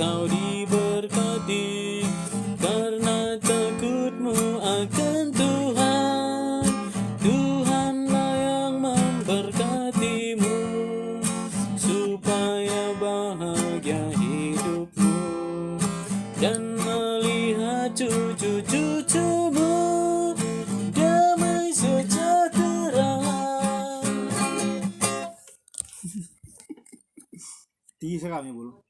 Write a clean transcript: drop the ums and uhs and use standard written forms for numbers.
kau diberkati, karena takutmu akan Tuhan. Tuhanlah yang memberkatimu, supaya bahagia hidupmu dan melihat cucu-cucumu damai sejahtera. Tiga kami bulu.